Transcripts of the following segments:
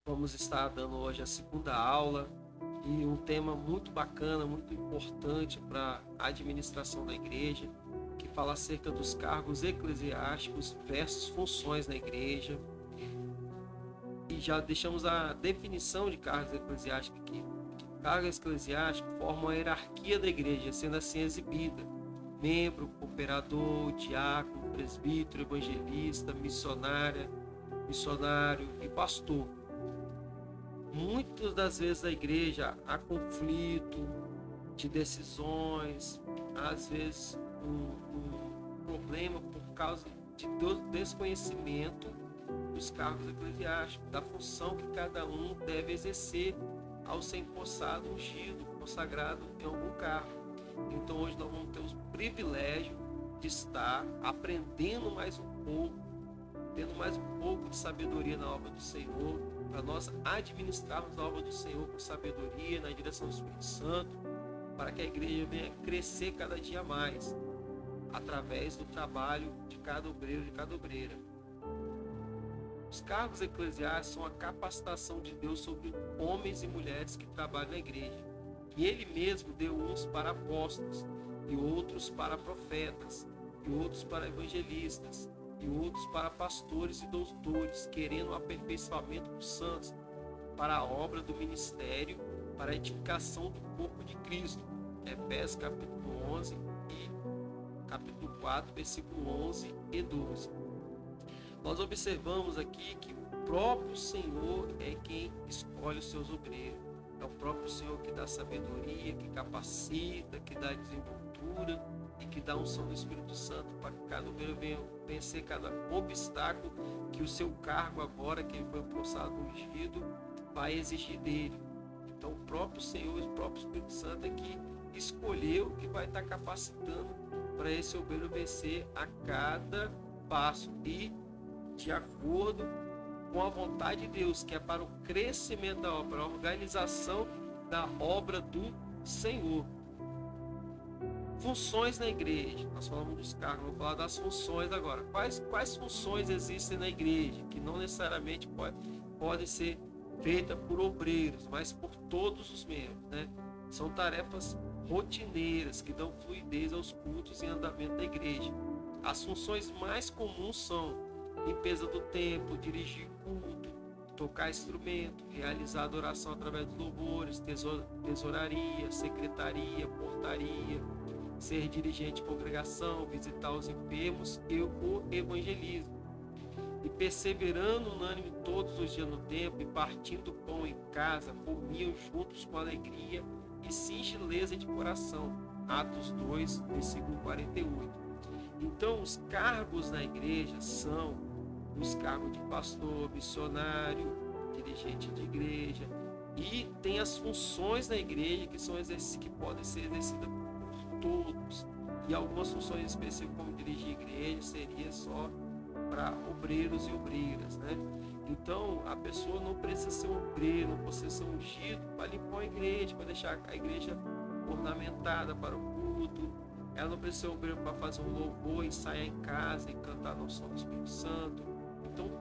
Vamos estar dando hoje a segunda aula e um tema muito bacana, muito importante para a administração da igreja, que fala acerca dos cargos eclesiásticos versus funções na igreja. E já deixamos a definição de cargos eclesiásticos aqui. Cargo eclesiástico forma a hierarquia da igreja, sendo assim exibida: membro, cooperador, diácono, presbítero, evangelista, missionário e pastor. Muitas das vezes na igreja há conflito de decisões, às vezes um problema por causa de desconhecimento dos cargos eclesiásticos, da função que cada um deve exercer ao ser empossado, ungido, consagrado em algum cargo. Então hoje nós vamos ter o privilégio de estar aprendendo mais um pouco, tendo mais um pouco de sabedoria na obra do Senhor, para nós administrarmos a obra do Senhor com sabedoria, na direção do Espírito Santo, para que a igreja venha crescer cada dia mais, através do trabalho de cada obreiro, de cada obreira. Os cargos eclesiásticos são a capacitação de Deus sobre homens e mulheres que trabalham na igreja. E Ele mesmo deu uns para apóstolos, e outros para profetas, e outros para evangelistas, e outros para pastores e doutores, querendo o aperfeiçoamento dos santos, para a obra do ministério, para a edificação do corpo de Cristo. Efésios capítulo 11 e capítulo 4, versículo 11 e 12. Nós observamos aqui que o próprio Senhor é quem escolhe os seus obreiros. É o próprio Senhor que dá sabedoria, que capacita, que dá desenvoltura e que dá unção do Espírito Santo para que cada obreiro venha vencer cada obstáculo que o seu cargo agora, que ele foi empossado, ungido, vai exigir dele. Então o próprio Senhor, o próprio Espírito Santo é que escolheu e vai estar capacitando para esse obreiro vencer a cada passo e de acordo com a vontade de Deus, que é para o crescimento da obra, a organização da obra do Senhor. Funções na igreja. Nós falamos dos cargos, vamos falar das funções agora. Quais funções existem na igreja, que não necessariamente podem ser feitas por obreiros, mas por todos os membros, né? São tarefas rotineiras que dão fluidez aos cultos e andamento da igreja. As funções mais comuns são limpeza do templo, dirigir culto, tocar instrumento, realizar adoração através dos louvores, tesouraria, secretaria, portaria, ser dirigente de congregação, visitar os enfermos e o evangelismo. E perseverando unânime todos os dias no templo e partindo pão em casa, comiam juntos com alegria e singeleza de coração. Atos 2, versículo 48. Então, os cargos na igreja são os cargos de pastor, missionário, dirigente de igreja, e tem as funções na igreja que podem ser exercidas por todos, e algumas funções específicas, como dirigir igreja, seria só para obreiros e obreiras, né? Então, a pessoa não precisa ser um obreiro, não precisa ser ungido para limpar a igreja, para deixar a igreja ornamentada para o culto. Ela não precisa ser obreiro para fazer um louvor, ensaiar em casa e cantar no som do Espírito Santo. Então,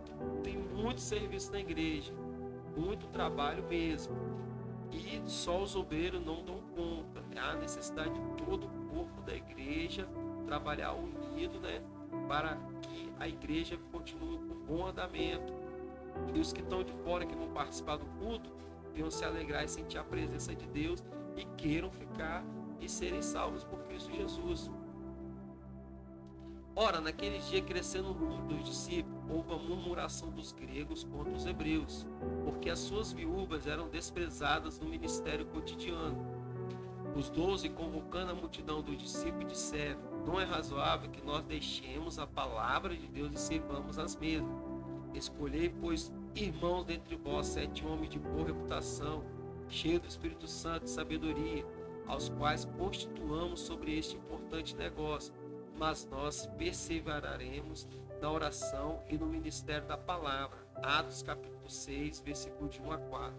tem muito serviço na igreja, muito trabalho mesmo. E só os obreiros não dão conta. Há necessidade de todo o corpo da igreja trabalhar unido, né? Para que a igreja continue com bom andamento. E os que estão de fora, que vão participar do culto, venham se alegrar e sentir a presença de Deus e queiram ficar e serem salvos por Cristo Jesus. Ora, naqueles dias, crescendo o número dos discípulos, houve a murmuração dos gregos contra os hebreus, porque as suas viúvas eram desprezadas no ministério cotidiano. Os 12, convocando a multidão dos discípulos, disseram: não é razoável que nós deixemos a palavra de Deus e servamos as mesmas. Escolhei, pois, irmãos dentre vós, 7 homens de boa reputação, cheios do Espírito Santo e sabedoria, aos quais constituamos sobre este importante negócio. Mas nós perseveraremos na oração e no ministério da palavra. Atos capítulo 6, versículo de 1 a 4.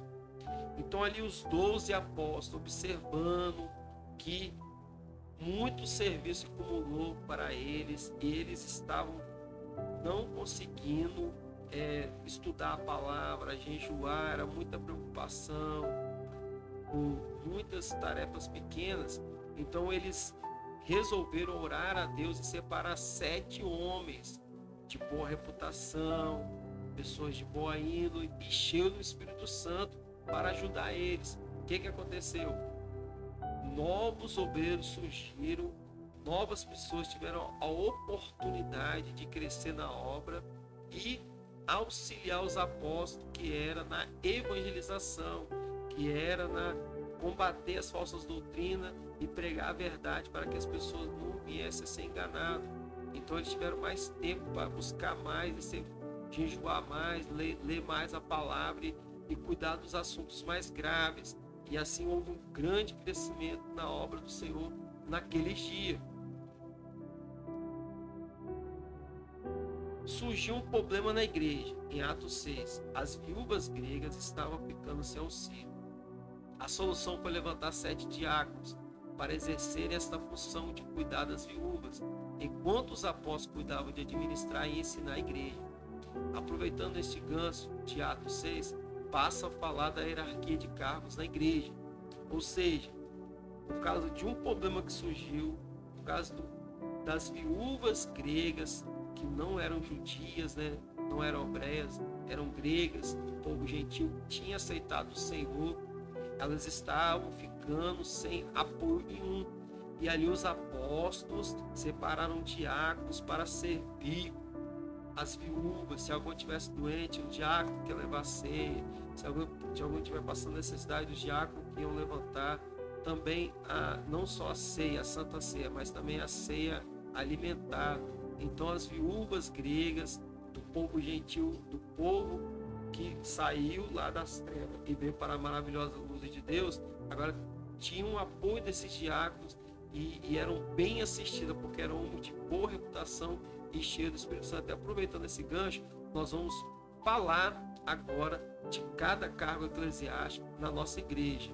Então ali os 12 apóstolos, observando que muito serviço acumulou para eles, e eles estavam não conseguindo estudar a palavra, jejuar, era muita preocupação, com muitas tarefas pequenas. Então eles resolveram orar a Deus e separar 7 homens de boa reputação, pessoas de boa índole e cheios do Espírito Santo para ajudar eles. O que aconteceu? Novos obreiros surgiram, novas pessoas tiveram a oportunidade de crescer na obra e auxiliar os apóstolos, que era na evangelização, que era na combater as falsas doutrinas e pregar a verdade para que as pessoas não viessem a ser enganadas. Então eles tiveram mais tempo para buscar mais, jejuar mais, ler mais a palavra e cuidar dos assuntos mais graves. E assim houve um grande crescimento na obra do Senhor naqueles dias. Surgiu um problema na igreja. Em Atos 6, as viúvas gregas estavam ficando sem auxílio. A solução foi levantar 7 diáconos para exercerem esta função de cuidar das viúvas, enquanto os apóstolos cuidavam de administrar e ensinar a igreja. Aproveitando este gancho de Atos 6, passa a falar da hierarquia de cargos na igreja. Ou seja, por causa de um problema que surgiu, por causa das viúvas gregas, que não eram judias, né? Não eram hebreias, eram gregas, o povo gentil tinha aceitado o Senhor, elas estavam ficando sem apoio nenhum. E ali os apóstolos separaram diáconos para servir as viúvas. Se alguém estivesse doente, o diácono que ia levar a ceia. Se alguém estiver passando necessidade, os diáconos que iam levantar. Também não só a ceia, a Santa Ceia, mas também a ceia alimentar. Então as viúvas gregas, do povo gentil, do povo que saiu lá das trevas e veio para a maravilhosa luz de Deus, agora tinham o apoio desses diáconos e eram bem assistidas, porque eram homens de boa reputação e cheios do Espírito Santo. E aproveitando esse gancho, nós vamos falar agora de cada cargo eclesiástico na nossa igreja.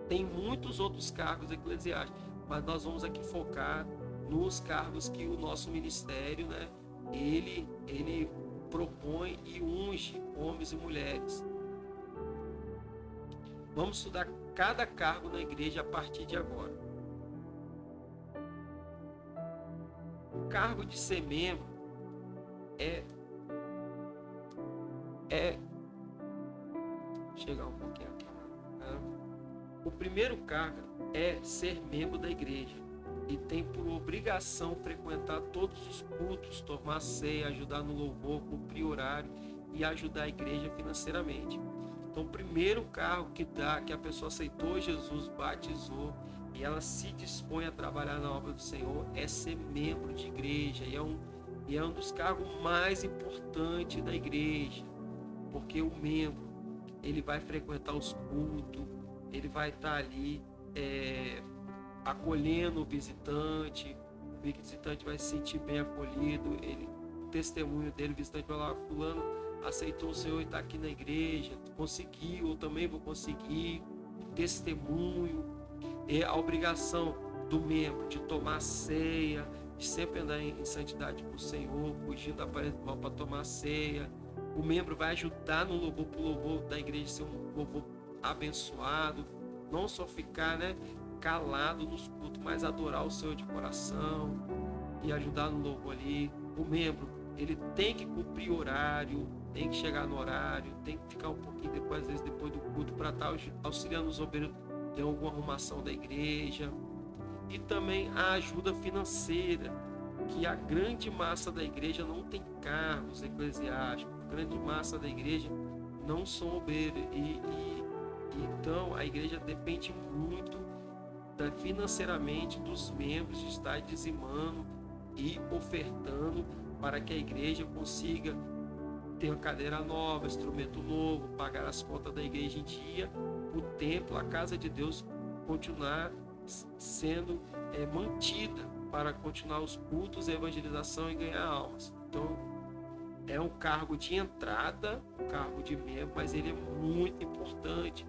Tem muitos outros cargos eclesiásticos, mas nós vamos aqui focar nos cargos que o nosso ministério, né, ele propõe e unge homens e mulheres. Vamos estudar cada cargo na igreja a partir de agora. O cargo de ser membro chegar um pouquinho aqui. O primeiro cargo é ser membro da igreja e tem por obrigação frequentar todos os cultos, tomar ceia, ajudar no louvor, cumprir horário e ajudar a igreja financeiramente. Então, o primeiro cargo que a pessoa aceitou Jesus, batizou e ela se dispõe a trabalhar na obra do Senhor é ser membro de igreja, e é um dos cargos mais importantes da igreja, porque o membro ele vai frequentar os cultos, ele vai estar ali acolhendo o visitante vai se sentir bem acolhido, o testemunho dele, o visitante vai lá, fulano aceitou o Senhor e está aqui na igreja, conseguiu, eu também vou conseguir, testemunho. E a obrigação do membro de tomar ceia, de sempre andar em santidade com o Senhor, fugindo da aparência do mal para tomar ceia. O membro vai ajudar no louvor, para o louvor da igreja ser um louvor abençoado, não só ficar, né, calado nos cultos, mas adorar o Senhor de coração e ajudar no louvor ali. O membro, ele tem que cumprir horário, tem que chegar no horário, tem que ficar um pouquinho depois, às vezes depois do culto, para estar auxiliando os obreiros de alguma arrumação da igreja. E também a ajuda financeira, que a grande massa da igreja não tem cargos eclesiásticos, a grande massa da igreja não são obreiros, então a igreja depende muito financeiramente dos membros de estar dizimando e ofertando para que a igreja consiga ter uma cadeira nova, instrumento novo, pagar as contas da igreja em dia, o templo, a casa de Deus continuar sendo mantida para continuar os cultos, a evangelização e ganhar almas. Então é um cargo de entrada, um cargo de membro, mas ele é muito importante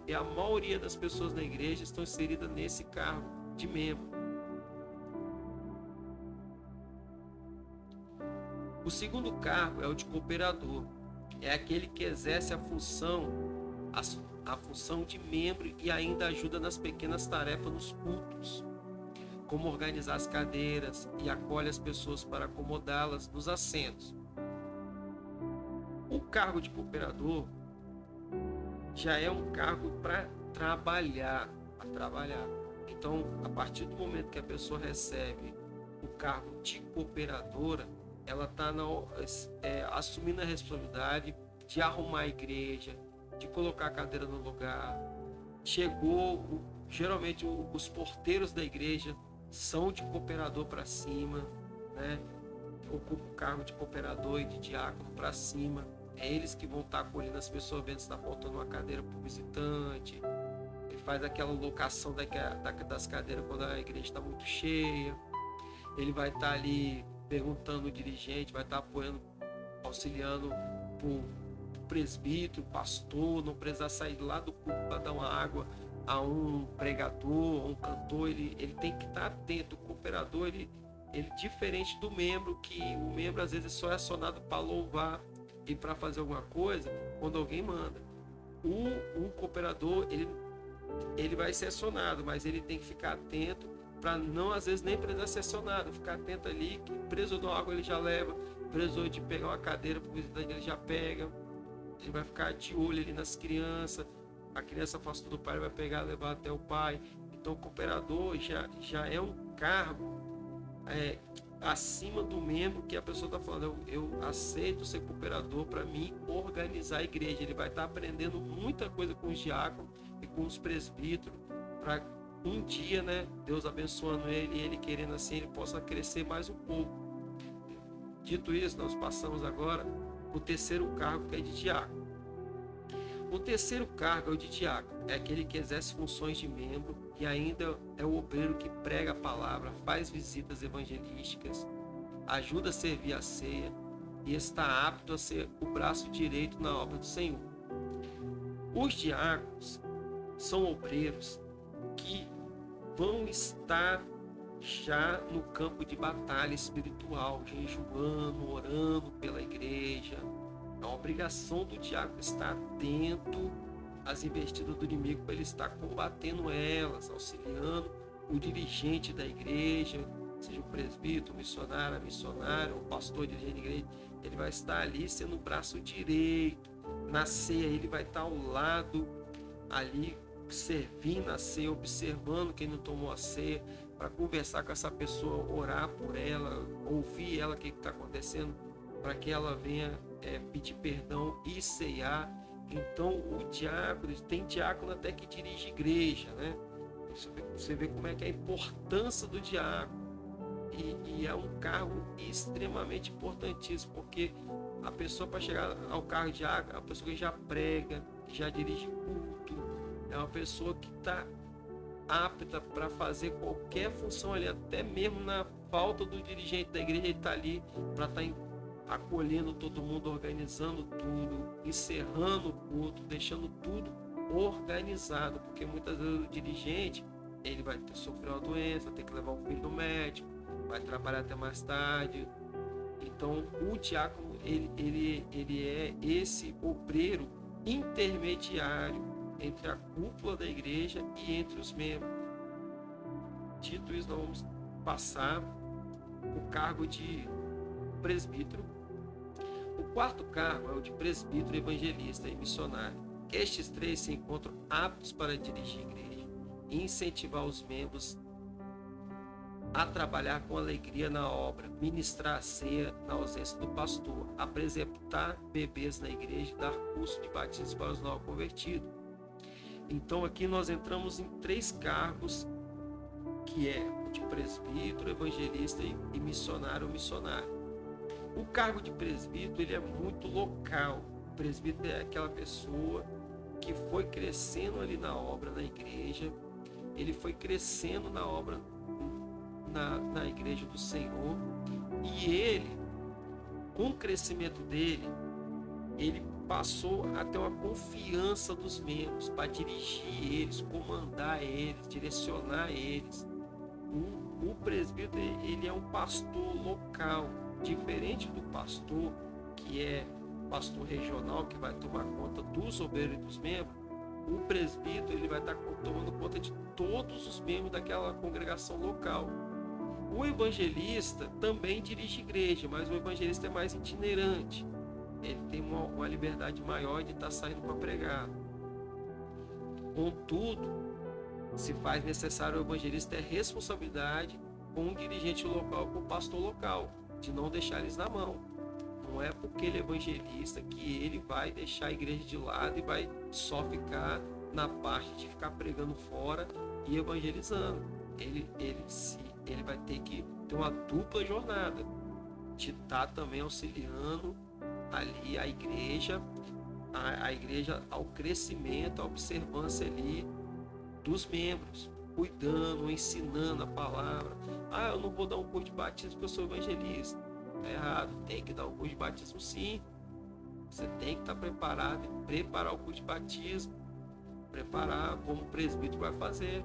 e a maioria das pessoas na igreja estão inseridas nesse cargo de membro. O segundo cargo é o de cooperador. É aquele que exerce a função de membro e ainda ajuda nas pequenas tarefas nos cultos, como organizar as cadeiras e acolhe as pessoas para acomodá-las nos assentos. O cargo de cooperador já é um cargo para trabalhar, Então, a partir do momento que a pessoa recebe o cargo de cooperadora, ela está assumindo a responsabilidade de arrumar a igreja, de colocar a cadeira no lugar. Geralmente os porteiros da igreja são de cooperador para cima, né? Ocupa o cargo de cooperador e de diácono para cima. É eles que vão estar acolhendo as pessoas vendo se está faltando uma cadeira para o visitante. Ele faz aquela locação das cadeiras quando a igreja está muito cheia. Ele vai estar ali perguntando o dirigente, vai estar apoiando, auxiliando o presbítero, o pastor, não precisar sair lá do culto para dar uma água a um pregador, a um cantor. Ele tem que estar atento. O cooperador, ele diferente do membro, que o membro às vezes só é acionado para louvar e para fazer alguma coisa quando alguém manda. O cooperador, ele vai ser acionado, mas ele tem que ficar atento para não, às vezes, nem precisar ser acionado, ficar atento ali, que preso de água ele já leva, preso de pegar uma cadeira para o visitante ele já pega, ele vai ficar de olho ali nas crianças, a criança afastou do pai, ele vai pegar, levar até o pai. Então o cooperador já é um cargo acima do membro que a pessoa está falando. Eu aceito ser cooperador para mim organizar a igreja. Ele vai estar aprendendo muita coisa com os diáconos e com os presbíteros, para um dia, né, Deus abençoando ele e ele querendo assim, ele possa crescer mais um pouco. Dito isso, nós passamos agora para o terceiro cargo, que é de diácono. O terceiro cargo é o de diácono. É aquele que exerce funções de membro e ainda é o obreiro que prega a palavra, faz visitas evangelísticas, ajuda a servir a ceia e está apto a ser o braço direito na obra do Senhor. Os diáconos são obreiros que vão estar já no campo de batalha espiritual, jejuando, orando pela igreja. É uma obrigação do diácono estar atento às investidas do inimigo, para ele estar combatendo elas, auxiliando o dirigente da igreja, seja o presbítero, o missionário, a missionária, o pastor dirigente da igreja. Ele vai estar ali sendo o braço direito. Na ceia ele vai estar ao lado ali, servindo a ceia, observando quem não tomou a ceia, para conversar com essa pessoa, orar por ela, ouvir ela o que está acontecendo, para que ela venha pedir perdão e ceiar. Então o diácono, tem diácono até que dirige igreja, né? Você vê como é que é a importância do diácono, e é um cargo extremamente importantíssimo, porque a pessoa, para chegar ao cargo de diácono, é uma pessoa que já prega, que já dirige culto, é uma pessoa que está apta para fazer qualquer função ali, até mesmo na falta do dirigente da igreja, ele está ali para estar acolhendo todo mundo, organizando tudo, encerrando o culto, deixando tudo organizado, porque muitas vezes o dirigente, ele vai sofrer uma doença, vai ter que levar o filho no médico, vai trabalhar até mais tarde. Então o diácono, ele é esse obreiro intermediário entre a cúpula da igreja e entre os membros. Dito isso, nós vamos passar o cargo de presbítero. O quarto cargo é o de presbítero, evangelista e missionário. Estes três se encontram aptos para dirigir a igreja e incentivar os membros a trabalhar com alegria na obra, ministrar a ceia na ausência do pastor, apresentar bebês na igreja e dar curso de batismo para os novos convertidos. Então aqui nós entramos em três cargos, que é o de presbítero, evangelista e missionário ou missionário. O cargo de presbítero, ele é muito local. O presbítero é aquela pessoa que foi crescendo ali na obra, na igreja. Ele foi crescendo na obra, na igreja do Senhor. E ele, com o crescimento dele, ele passou a ter uma confiança dos membros para dirigir eles, comandar eles, direcionar eles. O presbítero, ele é um pastor local. diferente do pastor, que é pastor regional, que vai tomar conta dos obreiros e dos membros, o presbítero ele vai estar tomando conta de todos os membros daquela congregação local. O evangelista também dirige igreja, mas o evangelista é mais itinerante. Ele tem uma liberdade maior de estar saindo para pregar. Contudo, se faz necessário o evangelista ter responsabilidade com o dirigente local, com o pastor local, de não deixar eles na mão. Não é porque ele é evangelista que ele vai deixar a igreja de lado e vai só ficar na parte de ficar pregando fora e evangelizando. Ele vai ter que ter uma dupla jornada, de estar também auxiliando ali a igreja ao crescimento, à observância ali dos membros, cuidando, ensinando a palavra. Eu não vou dar um curso de batismo porque eu sou evangelista. É errado, tem que dar um curso de batismo sim. Você tem que estar preparado e preparar o curso de batismo, preparar como o presbítero vai fazer.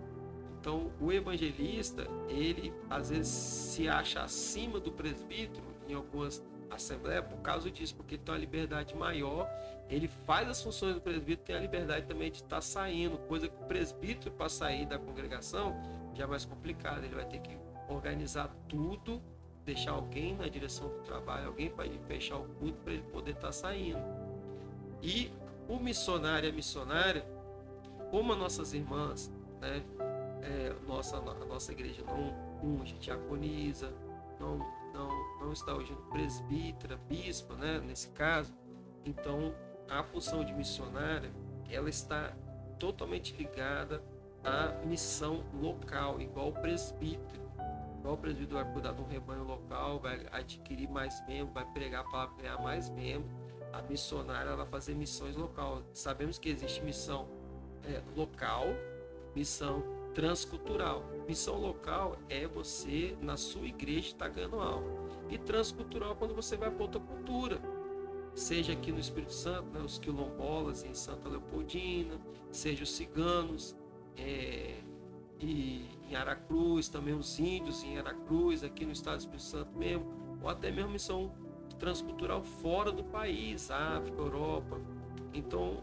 Então, o evangelista, ele às vezes se acha acima do presbítero em algumas assembleias por causa disso, porque tem uma liberdade maior. Ele faz as funções do presbítero, tem a liberdade também de estar saindo, coisa que o presbítero, para sair da congregação, já é mais complicado. Ele vai ter que organizar tudo, deixar alguém na direção do trabalho, alguém para fechar o culto para ele poder estar saindo. E o missionário e a missionária, como as nossas irmãs, né, a nossa igreja não unge, diaconiza, não está ungindo presbítera, bispa, né, nesse caso. Então, a função de missionária, ela está totalmente ligada à missão local, igual o presbítero. Igual o presbítero vai cuidar de um rebanho local, vai adquirir mais membros, vai pregar a palavra, ganhar mais membros. A missionária, ela vai fazer missões local. Sabemos que existe missão local, missão transcultural. Missão local é você, na sua igreja, estar ganhando alma. E transcultural é quando você vai para outra cultura. Seja aqui no Espírito Santo, né, os quilombolas em Santa Leopoldina, seja os ciganos e em Aracruz, também os índios em Aracruz, aqui no estado do Espírito Santo mesmo, ou até mesmo missão transcultural fora do país, África, Europa. Então,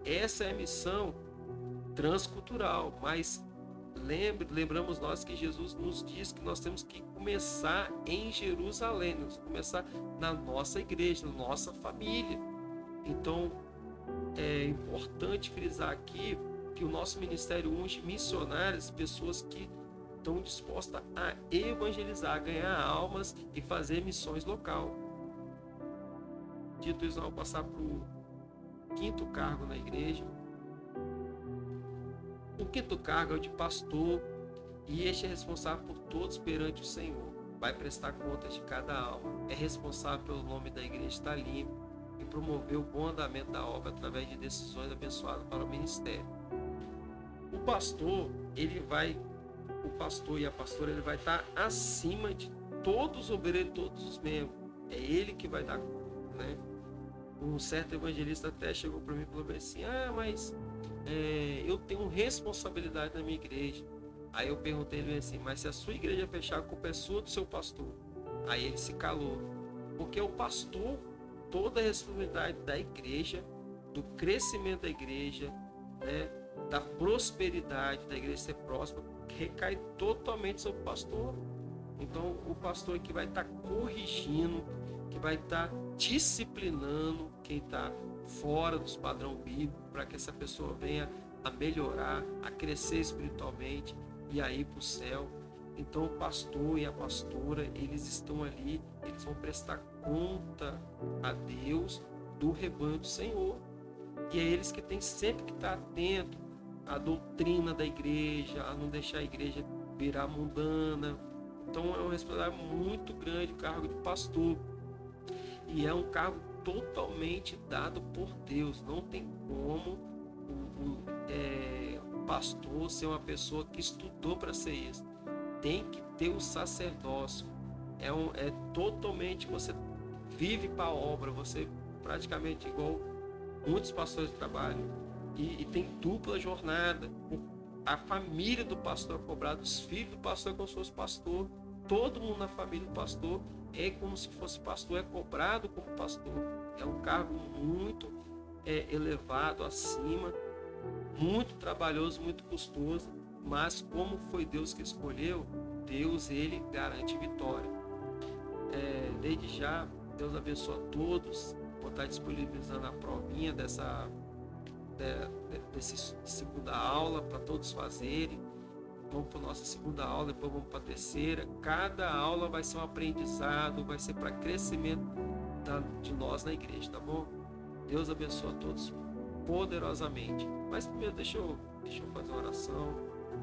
essa é a missão transcultural, mas lembramos nós que Jesus nos diz que nós temos que começar em Jerusalém, nós temos que começar na nossa igreja, na nossa família. Então, é importante frisar aqui que o nosso ministério unge missionários, pessoas que estão dispostas a evangelizar, a ganhar almas e fazer missões local. Dito isso, nós vamos passar para o quinto cargo na igreja. O quinto cargo é o de pastor, e este é responsável por todos perante o Senhor. Vai prestar contas de cada alma. É responsável pelo nome da igreja estar limpo e promover o bom andamento da obra através de decisões abençoadas para o ministério. O pastor e a pastora, ele vai estar acima de todos os obreiros, todos os membros. É ele que vai dar conta, né? Um certo evangelista até chegou para mim e falou assim: mas eu tenho responsabilidade na minha igreja. Aí eu perguntei ele assim: mas se a sua igreja fechar, a culpa é sua do seu pastor? Aí ele se calou, porque o pastor, toda a responsabilidade da igreja, do crescimento da igreja, né, da prosperidade da igreja ser próspera, recai totalmente sobre o pastor. Então o pastor é que vai estar corrigindo, que vai estar disciplinando quem está fora dos padrões bíblicos, para que essa pessoa venha a melhorar, a crescer espiritualmente e a ir para o céu. Então o pastor e a pastora, eles estão ali, eles vão prestar conta a Deus do rebanho do Senhor. E é eles que têm sempre que estar atento à doutrina da igreja, a não deixar a igreja virar mundana. Então é uma responsabilidade muito grande o cargo de pastor. E é um cargo totalmente dado por Deus. Não tem como o pastor ser uma pessoa que estudou para ser isso. Tem que ter o sacerdócio. É totalmente, você vive para a obra, você praticamente igual muitos pastores trabalham. E tem dupla jornada. A família do pastor é cobrada, os filhos do pastor é como se fosse pastor. Todo mundo na família do pastor é como se fosse pastor, é cobrado como pastor. É um cargo muito elevado, acima, muito trabalhoso, muito custoso, mas como foi Deus que escolheu, Deus, ele garante vitória. Desde já, Deus abençoa a todos. Vou estar disponibilizando a provinha desse segunda aula para todos fazerem. Vamos para a nossa segunda aula, depois vamos para a terceira. Cada aula vai ser um aprendizado, vai ser para crescimento de nós na igreja, tá bom? Deus abençoe a todos poderosamente. Mas primeiro deixa eu fazer uma oração,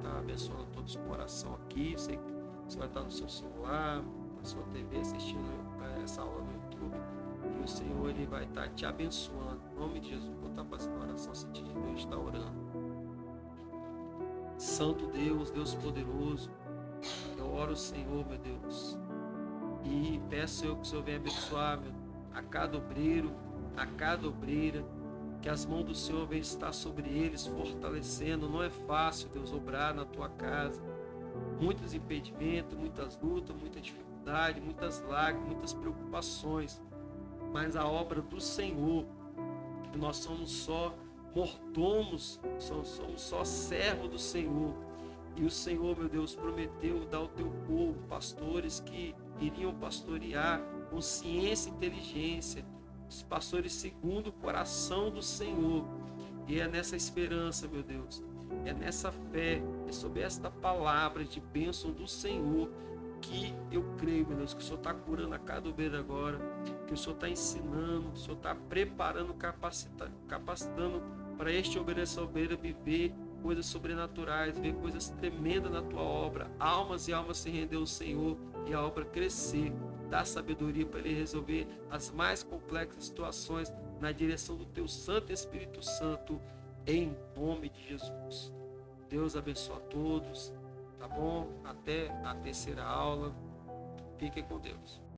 tá abençoando a todos com oração aqui. Eu sei que você vai estar no seu celular, na sua TV, assistindo essa aula no YouTube. E o Senhor, ele vai estar te abençoando. Em nome de Jesus, vou estar fazendo uma oração, sentindo que Deus está orando. Santo Deus, Deus poderoso, eu oro, Senhor, meu Deus, e peço, Senhor, que o Senhor venha abençoar, a cada obreiro, a cada obreira, que as mãos do Senhor venham estar sobre eles, fortalecendo. Não é fácil, Deus, obrar na tua casa. Muitos impedimentos, muitas lutas, muita dificuldade, muitas lágrimas, muitas preocupações, mas a obra do Senhor, que nós somos só mordomos, somos só servos do Senhor. E o Senhor, meu Deus, prometeu dar ao teu povo pastores que iriam pastorear com ciência e inteligência, os pastores segundo o coração do Senhor. E é nessa esperança, meu Deus, é nessa fé, é sob esta palavra de bênção do Senhor que eu creio, meu Deus, que o Senhor está curando a cada obreiro agora, que o Senhor está ensinando, o Senhor está preparando, capacitando para este obreiro, essa obreira viver coisas sobrenaturais, ver coisas tremendas na tua obra, almas e almas se render ao Senhor e a obra crescer. Dá sabedoria para ele resolver as mais complexas situações na direção do teu Santo Espírito Santo, em nome de Jesus. Deus abençoe a todos, tá bom? Até a terceira aula. Fiquem com Deus.